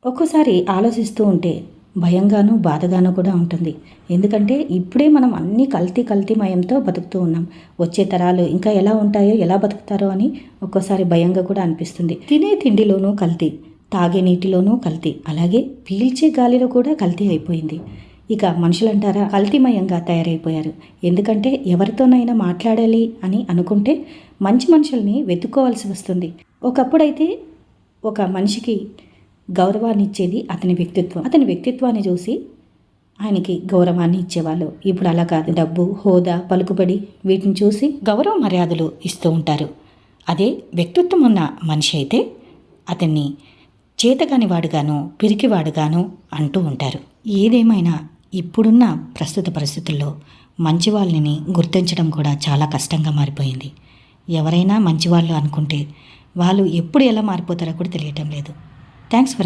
ఒక్కోసారి ఆలోచిస్తూ ఉంటే భయంగాను బాధగాను కూడా ఉంటుంది. ఎందుకంటే ఇప్పుడే మనం అన్నీ కల్తీమయంతో బతుకుతూ ఉన్నాం. వచ్చే తరాలు ఇంకా ఎలా ఉంటాయో, ఎలా బతుకుతారో అని ఒక్కోసారి భయంగా కూడా అనిపిస్తుంది. తినే తిండిలోనూ కల్తీ, తాగే నీటిలోనూ కల్తీ, అలాగే పీల్చే గాలిలో కూడా కల్తీ అయిపోయింది. ఇక మనుషులంటారా కల్తీమయంగా తయారైపోయారు. ఎందుకంటే ఎవరితోనైనా మాట్లాడాలి అని అనుకుంటే మంచి మనుషుల్ని వెతుక్కోవాల్సి వస్తుంది. ఒకప్పుడైతే ఒక మనిషికి గౌరవాన్ని ఇచ్చేది అతని వ్యక్తిత్వం. అతని వ్యక్తిత్వాన్ని చూసి ఆయనకి గౌరవాన్ని ఇచ్చేవాళ్ళు. ఇప్పుడు అలా కాదు. డబ్బు, హోదా, పలుకుబడి వీటిని చూసి గౌరవ మర్యాదలు ఇస్తూ ఉంటారు. అదే వ్యక్తిత్వం ఉన్న మనిషి అయితే అతన్ని చేతగాని వాడుగాను, పిరికివాడుగాను అంటూ ఉంటారు. ఏదేమైనా ఇప్పుడున్న ప్రస్తుత పరిస్థితుల్లో మంచి వాళ్ళని గుర్తించడం కూడా చాలా కష్టంగా మారిపోయింది. ఎవరైనా మంచివాళ్ళు అనుకుంటే వాళ్ళు ఎప్పుడు ఎలా మారిపోతారో కూడా తెలియటం లేదు. Thanks for